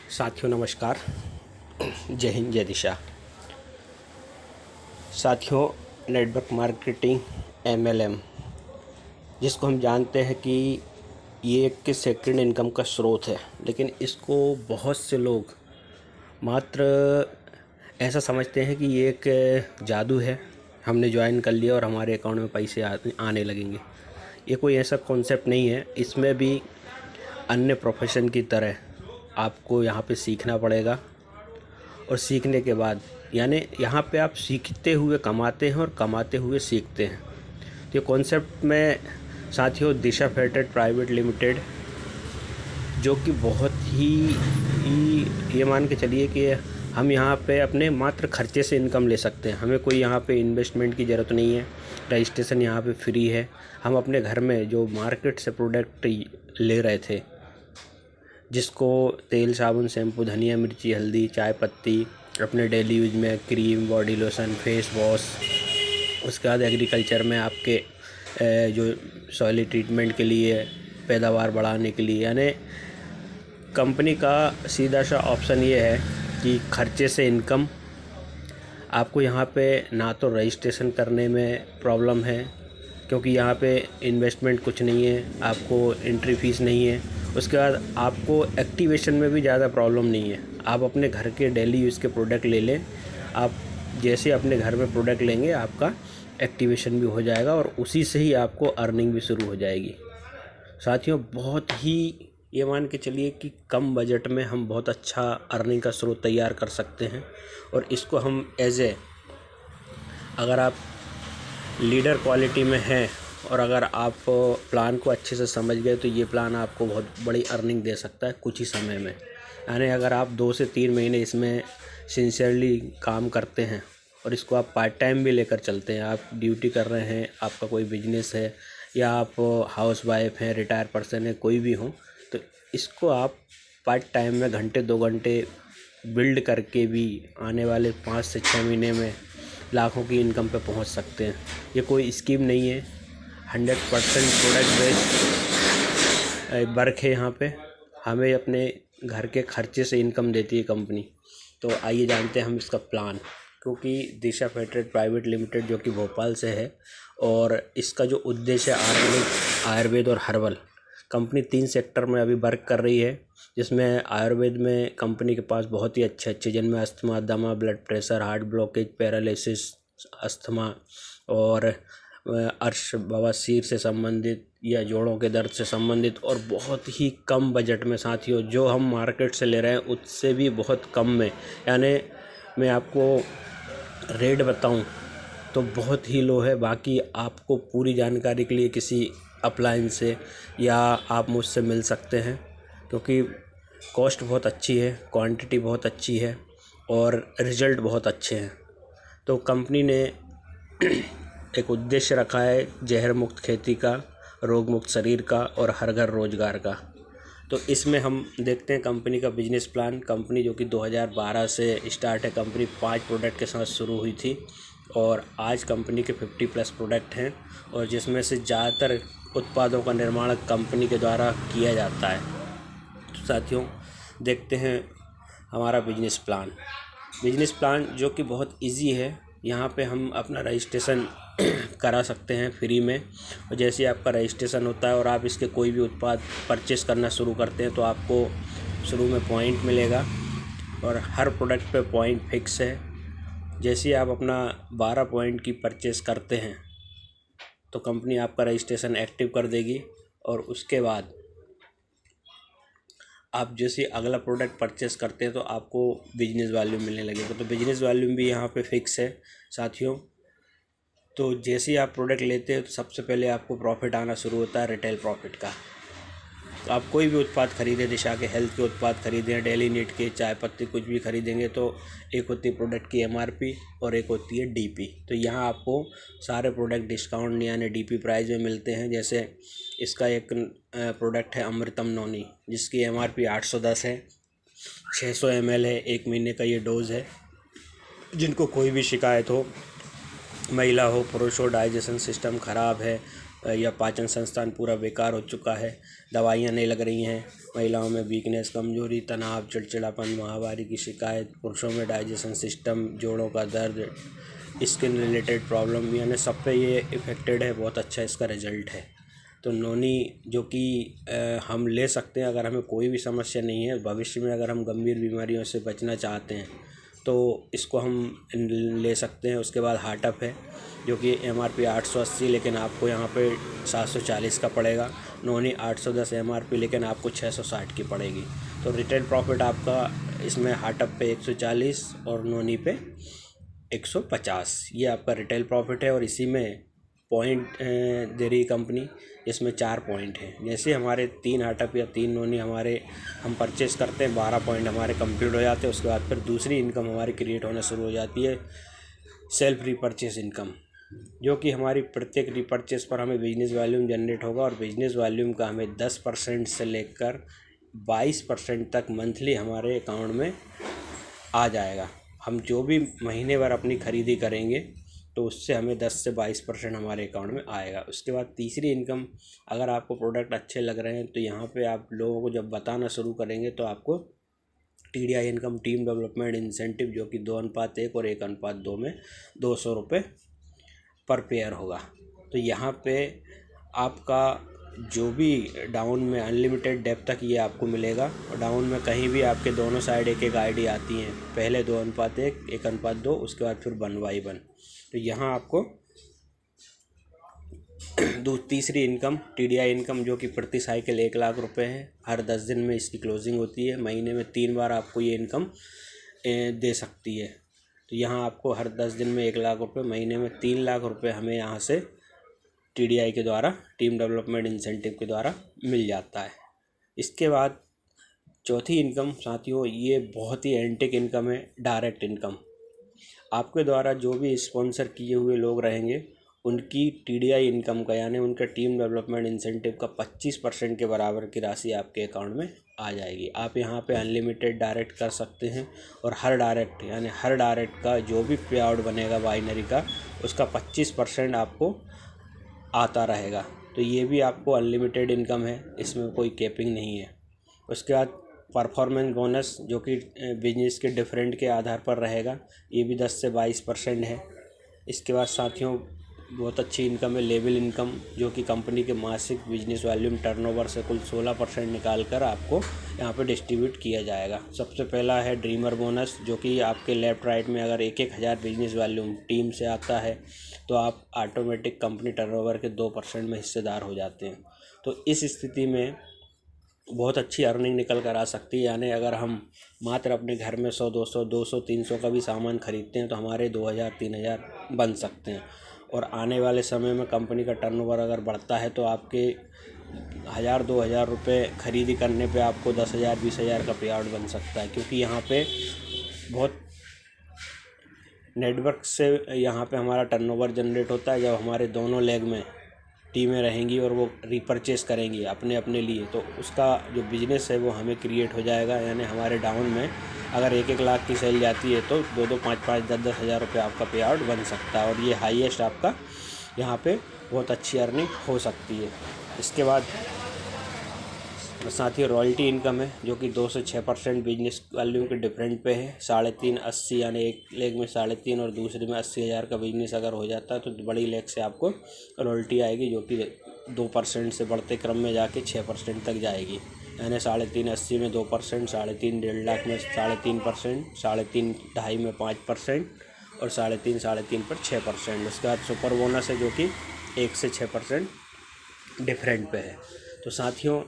साथियों नमस्कार, जय हिंद जय दिशा। साथियों, नेटवर्क मार्केटिंग MLM, जिसको हम जानते हैं कि ये एक सेकंड इनकम का स्रोत है, लेकिन इसको बहुत से लोग मात्र ऐसा समझते हैं कि ये एक जादू है, हमने ज्वाइन कर लिया और हमारे अकाउंट में पैसे आने लगेंगे। ये कोई ऐसा कॉन्सेप्ट नहीं है। इसमें भी अन्य प्रोफेशन की तरह आपको यहाँ पे सीखना पड़ेगा, और सीखने के बाद यानी यहाँ पे आप सीखते हुए कमाते हैं और कमाते हुए सीखते हैं। तो ये कॉन्सेप्ट में साथियों दिशा फेटेड प्राइवेट लिमिटेड, जो कि बहुत ही ये मान के चलिए कि हम यहाँ पे अपने मात्र खर्चे से इनकम ले सकते हैं। हमें कोई यहाँ पे इन्वेस्टमेंट की ज़रूरत नहीं है। रजिस्ट्रेशन यहाँ पे फ्री है। हम अपने घर में जो मार्केट से प्रोडक्ट ले रहे थे, जिसको तेल, साबुन, शैम्पू, धनिया, मिर्ची, हल्दी, चाय पत्ती, अपने डेली यूज में cream, body lotion, face wash, उसके बाद एग्रीकल्चर में आपके जो सॉइल ट्रीटमेंट के लिए, पैदावार बढ़ाने के लिए, यानी कंपनी का सीधा सा ऑप्शन ये है कि खर्चे से इनकम। आपको यहाँ पे ना तो रजिस्ट्रेशन करने में प्रॉब्लम है, क्योंकि यहाँ पे इन्वेस्टमेंट कुछ नहीं है, आपको एंट्री फीस नहीं है। उसके बाद आपको एक्टिवेशन में भी ज़्यादा प्रॉब्लम नहीं है। आप अपने घर के डेली यूज़ के प्रोडक्ट ले लें। आप जैसे अपने घर में प्रोडक्ट लेंगे, आपका एक्टिवेशन भी हो जाएगा और उसी से ही आपको अर्निंग भी शुरू हो जाएगी। साथियों, बहुत ही ये मान के चलिए कि कम बजट में हम बहुत अच्छा अर्निंग का स्रोत तैयार कर सकते हैं। और इसको हम अगर आप लीडर क्वालिटी में हैं और अगर आप प्लान को अच्छे से समझ गए, तो ये प्लान आपको बहुत बड़ी अर्निंग दे सकता है कुछ ही समय में। यानी अगर आप 2 से 3 महीने इसमें सिंसियरली काम करते हैं और इसको आप पार्ट टाइम भी लेकर चलते हैं, आप ड्यूटी कर रहे हैं, आपका कोई बिजनेस है, या आप हाउस वाइफ हैं, रिटायर पर्सन है, कोई भी हो, तो इसको आप पार्ट टाइम में घंटे 2 घंटे बिल्ड करके भी आने वाले 5 से 6 महीने में लाखों की इनकम पे पहुंच सकते हैं। ये कोई स्कीम नहीं है, 100% प्रोडक्ट बेस्ड वर्क है। यहाँ पे हमें अपने घर के खर्चे से इनकम देती है कंपनी। तो आइए जानते हैं हम इसका प्लान, क्योंकि दिशा फेटेड प्राइवेट लिमिटेड जो कि भोपाल से है, और इसका जो उद्देश्य है ऑर्गेनिक, आयुर्वेद और हर्बल। कंपनी 3 सेक्टर में अभी वर्क कर रही है, जिसमें आयुर्वेद में कंपनी के पास बहुत ही अच्छे जिनमें अस्थमा, दमा, blood pressure, heart blockage, paralysis, asthma और अर्श, बवासीर से संबंधित या जोड़ों के दर्द से संबंधित, और बहुत ही कम बजट में साथियों, जो हम मार्केट से ले रहे हैं उससे भी बहुत कम में। यानी मैं आपको रेट बताऊं तो बहुत ही लो है। बाकी आपको पूरी जानकारी के लिए किसी अपलाइन से या आप मुझसे मिल सकते हैं, क्योंकि कॉस्ट बहुत अच्छी है, क्वांटिटी बहुत अच्छी है और रिज़ल्ट बहुत अच्छे हैं। तो कंपनी ने एक उद्देश्य रखा है जहर मुक्त खेती का, रोग मुक्त शरीर का और हर घर रोजगार का। तो इसमें हम देखते हैं कंपनी का बिजनेस प्लान। कंपनी जो कि 2012 से स्टार्ट है, कंपनी 5 प्रोडक्ट के साथ शुरू हुई थी और आज कंपनी के 50+ प्रोडक्ट हैं, और जिसमें से ज़्यादातर उत्पादों का निर्माण कंपनी के द्वारा किया जाता है। तो साथियों, देखते हैं हमारा बिजनेस प्लान जो कि बहुत इजी है। यहाँ पे हम अपना रजिस्ट्रेशन करा सकते हैं फ्री में, और जैसे आपका रजिस्ट्रेशन होता है और आप इसके कोई भी उत्पाद परचेस करना शुरू करते हैं, तो आपको शुरू में पॉइंट मिलेगा और हर प्रोडक्ट पे पॉइंट फिक्स है। जैसे आप अपना 12 पॉइंट की परचेस करते हैं, तो कंपनी आपका रजिस्ट्रेशन एक्टिव कर देगी, और उसके बाद आप जैसे अगला प्रोडक्ट परचेस करते हैं तो आपको बिजनेस वॉल्यूम मिलने लगेगा। तो बिजनेस वॉल्यूम भी यहाँ पे फिक्स है साथियों। तो जैसे ही आप प्रोडक्ट लेते हैं तो सबसे पहले आपको प्रॉफिट आना शुरू होता है रिटेल प्रॉफिट का। तो आप कोई भी उत्पाद खरीदें, दिशा के हेल्थ के उत्पाद खरीदें, डेली नीड के, चाय पत्ती, कुछ भी खरीदेंगे, तो एक होती है प्रोडक्ट की MRP और एक होती है DP। तो यहाँ आपको सारे प्रोडक्ट डिस्काउंट यानी DP प्राइस में मिलते हैं। जैसे इसका एक प्रोडक्ट है अमृतम नोनी, जिसकी MRP 810 है, 600 ml है, 1 महीने का ये डोज है। जिनको कोई भी शिकायत हो, महिला हो, पुरुष हो, डाइजेशन सिस्टम ख़राब है या पाचन संस्थान पूरा बेकार हो चुका है, दवाइयाँ नहीं लग रही हैं। महिलाओं में वीकनेस, कमजोरी, तनाव, चिड़चिड़ापन, माहवारी की शिकायत, पुरुषों में डाइजेशन सिस्टम, जोड़ों का दर्द, स्किन रिलेटेड प्रॉब्लम, यानी सब पे ये इफ़ेक्टेड है। बहुत अच्छा इसका रिजल्ट है। तो नोनी जो कि हम ले सकते हैं अगर हमें कोई भी समस्या नहीं है। भविष्य में अगर हम गंभीर बीमारियों से बचना चाहते हैं तो इसको हम ले सकते हैं। उसके बाद हार्टअप है जो कि MRP 880, लेकिन आपको यहाँ पे 740 का पड़ेगा। नोनी 810 MRP, लेकिन आपको 660 की पड़ेगी। तो रिटेल प्रॉफिट आपका इसमें हार्टअप पे 140 और नोनी पे 150, ये आपका रिटेल प्रॉफिट है। और इसी में पॉइंट दे रही कंपनी, इसमें 4 पॉइंट हैं। जैसे हमारे 3 हार्टअप या 3 नोनी हम परचेस करते हैं, 12 पॉइंट हमारे कंप्लीट हो जाते हैं। उसके बाद फिर दूसरी इनकम हमारी क्रिएट होना शुरू हो जाती है, सेल्फ रीपरचेस इनकम, जो कि हमारी प्रत्येक रीपरचेस पर हमें बिजनेस वॉल्यूम जनरेट होगा। और बिजनेस वॉल्यूम का हमें 10% से लेकर 22% तक मंथली हमारे अकाउंट में आ जाएगा। हम जो भी महीने भर अपनी खरीदी करेंगे तो उससे हमें 10 से 22% हमारे अकाउंट में आएगा। उसके बाद तीसरी इनकम, अगर आपको प्रोडक्ट अच्छे लग रहे हैं तो यहाँ पे आप लोगों को जब बताना शुरू करेंगे तो आपको TDI income, team development incentive, जो कि 2:1 और 1:2 में 200 रुपये पर पेयर होगा। तो यहाँ पे आपका जो भी डाउन में अनलिमिटेड डेप्थ तक ये आपको मिलेगा। और डाउन में कहीं भी आपके दोनों साइड एक एक ID आती हैं, पहले 2:1, 1:2, उसके बाद फिर 1/1। तो यहाँ आपको तीसरी इनकम TDI इनकम, जो कि प्रति साइकिल 1 लाख रुपए है। हर 10 दिन में इसकी क्लोजिंग होती है। महीने में 3 बार आपको ये इनकम दे सकती है। तो यहाँ आपको हर 10 दिन में 1 लाख रुपए, महीने में 3 लाख रुपए हमें यहाँ से TDI के द्वारा, टीम डेवलपमेंट इंसेंटिव के द्वारा मिल जाता है। इसके बाद चौथी इनकम साथियों, ये बहुत ही एंटिक इनकम है, डायरेक्ट इनकम। आपके द्वारा जो भी स्पॉन्सर किए हुए लोग रहेंगे उनकी TDI इनकम का, यानी उनका टीम डेवलपमेंट इंसेंटिव का 25% के बराबर की राशि आपके अकाउंट में आ जाएगी। आप यहाँ पे अनलिमिटेड डायरेक्ट कर सकते हैं। और हर डायरेक्ट का जो भी पे आउट बनेगा बाइनरी का, उसका 25% आपको आता रहेगा। तो ये भी आपको अनलिमिटेड इनकम है, इसमें कोई कैपिंग नहीं है। उसके बाद परफॉर्मेंस बोनस, जो कि बिजनेस के डिफरेंट के आधार पर रहेगा, ये भी 10 से 22% है। इसके बाद साथियों बहुत अच्छी इनकम है लेवल इनकम, जो कि कंपनी के मासिक बिजनेस वॉल्यूम टर्नओवर से कुल 16% निकाल कर आपको यहाँ पे डिस्ट्रीब्यूट किया जाएगा। सबसे पहला है ड्रीमर बोनस, जो कि आपके लेफ्ट राइट में अगर 1,000 बिजनेस वॉल्यूम टीम से आता है तो आप ऑटोमेटिक कंपनी टर्नओवर के 2% में हिस्सेदार हो जाते हैं। तो इस स्थिति में बहुत अच्छी अर्निंग निकल कर आ सकती है। यानी अगर हम मात्र अपने घर में 100, 200, 300 का भी सामान खरीदते हैं तो हमारे 2,000, 3,000 बन सकते हैं। और आने वाले समय में कंपनी का टर्नओवर अगर बढ़ता है तो आपके 1,000, 2,000 रुपये खरीदी करने पे आपको 10,000, 20,000 का पे आउट बन सकता है। क्योंकि यहाँ पे बहुत नेटवर्क से यहाँ पे हमारा टर्नओवर जनरेट होता है। जब हमारे दोनों लेग में टीमें रहेंगी और वो रिपरचेस करेंगी अपने अपने लिए, तो उसका जो बिज़नेस है वो हमें क्रिएट हो जाएगा। यानी हमारे डाउन में अगर 1-1 लाख की सेल जाती है तो 2-2, 5-5, 10-10 हज़ार रुपये आपका पे आउट बन सकता है। और ये हाईएस्ट आपका यहाँ पे बहुत अच्छी अर्निंग हो सकती है। इसके बाद साथ ही रॉयल्टी इनकम है, जो कि 2 से 6% बिजनेस वॉल्यूम के डिफरेंट पे है। 3.5, 80, यानी एक लेग में 3.5 और दूसरे में 80,000 का बिजनेस अगर हो जाता है तो बड़ी लेग से आपको रॉयल्टी आएगी, जो कि 2% से बढ़ते क्रम में जाके 6% तक जाएगी। यानी 3.5, 80 में 2%, 3.5, 1.5 लाख में 3.5%, 3.5, 2.5 में 5% और 3.5 पर 6%। उसके बाद सुपर बोनस है, जो कि 1 से 6% डिफरेंट पे है। तो साथियों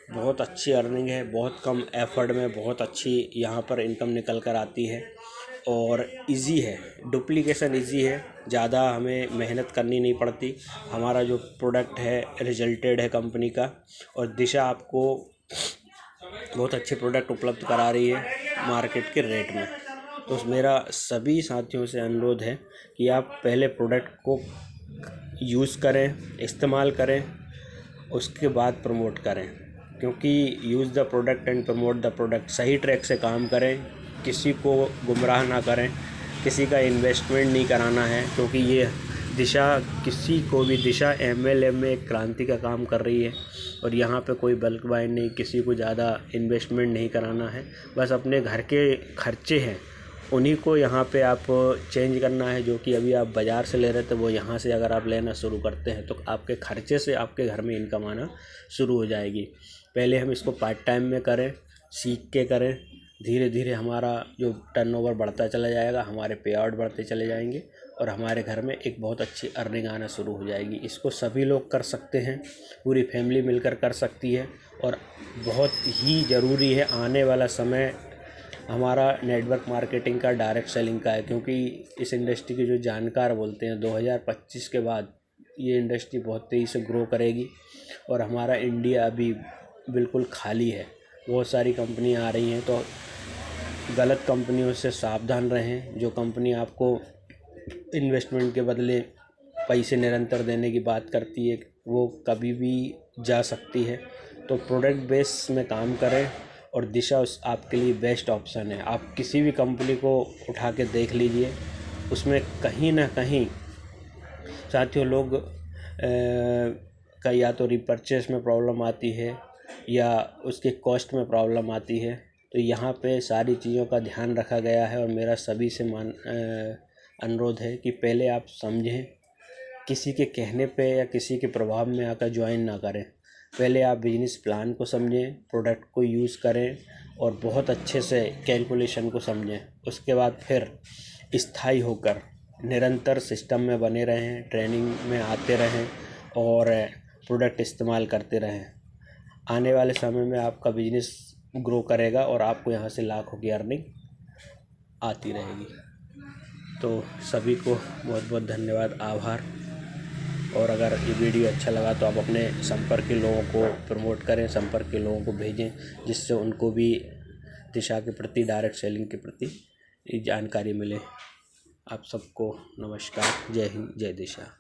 बहुत अच्छी अर्निंग है, बहुत कम एफर्ट में बहुत अच्छी यहाँ पर इनकम निकल कर आती है। और इजी है, डुप्लीकेशन इजी है, ज़्यादा हमें मेहनत करनी नहीं पड़ती। हमारा जो प्रोडक्ट है रिजल्टेड है कंपनी का, और दिशा आपको बहुत अच्छे प्रोडक्ट उपलब्ध करा रही है मार्केट के रेट में। तो मेरा सभी साथियों से अनुरोध है कि आप पहले प्रोडक्ट को यूज़ करें, इस्तेमाल करें, उसके बाद प्रमोट करें। क्योंकि use the product and promote the product, सही ट्रैक से काम करें, किसी को गुमराह ना करें, किसी का इन्वेस्टमेंट नहीं कराना है। क्योंकि ये दिशा किसी को भी दिशा MLM में एक क्रांति का काम कर रही है और यहाँ पे कोई बल्क बाय नहीं, किसी को ज़्यादा इन्वेस्टमेंट नहीं कराना है। बस अपने घर के खर्चे हैं उन्हीं को यहाँ पे आप चेंज करना है। जो कि अभी आप बाज़ार से ले रहे थे वो यहाँ से अगर आप लेना शुरू करते हैं तो आपके खर्चे से आपके घर में इनकम आना शुरू हो जाएगी। पहले हम इसको पार्ट टाइम में करें, सीख के करें, धीरे धीरे हमारा जो टर्नओवर बढ़ता चला जाएगा, हमारे पे आउट बढ़ते चले जाएंगे और हमारे घर में एक बहुत अच्छी अर्निंग आना शुरू हो जाएगी। इसको सभी लोग कर सकते हैं, पूरी फैमिली मिलकर कर सकती है और बहुत ही ज़रूरी है। आने वाला समय हमारा नेटवर्क मार्केटिंग का, डायरेक्ट सेलिंग का है, क्योंकि इस इंडस्ट्री के जो जानकार बोलते हैं 2025 के बाद ये इंडस्ट्री बहुत तेज़ी से ग्रो करेगी और हमारा इंडिया अभी बिल्कुल खाली है। बहुत सारी कंपनियां आ रही हैं, तो गलत कंपनियों से सावधान रहें। जो कंपनी आपको इन्वेस्टमेंट के बदले पैसे निरंतर देने की बात करती है वो कभी भी जा सकती है। तो प्रोडक्ट बेस में काम करें और दिशा उस आपके लिए बेस्ट ऑप्शन है। आप किसी भी कंपनी को उठा के देख लीजिए, उसमें कहीं ना कहीं साथियों लोग का या तो रिपर्चेस में प्रॉब्लम आती है या उसके कॉस्ट में प्रॉब्लम आती है। तो यहाँ पे सारी चीज़ों का ध्यान रखा गया है और मेरा सभी से अनुरोध है कि पहले आप समझें, किसी के कहने पे या किसी के प्रभाव में आकर ज्वाइन ना करें। पहले आप बिजनेस प्लान को समझें, प्रोडक्ट को यूज़ करें और बहुत अच्छे से कैलकुलेशन को समझें। उसके बाद फिर स्थायी होकर निरंतर सिस्टम में बने रहें, ट्रेनिंग में आते रहें और प्रोडक्ट इस्तेमाल करते रहें। आने वाले समय में आपका बिजनेस ग्रो करेगा और आपको यहाँ से लाखों की अर्निंग आती रहेगी। तो सभी को बहुत बहुत धन्यवाद, आभार। और अगर ये वीडियो अच्छा लगा तो आप अपने संपर्क के लोगों को प्रमोट करें, संपर्क के लोगों को भेजें, जिससे उनको भी दिशा के प्रति, डायरेक्ट सेलिंग के प्रति जानकारी मिले। आप सबको नमस्कार, जय हिंद, जय दिशा।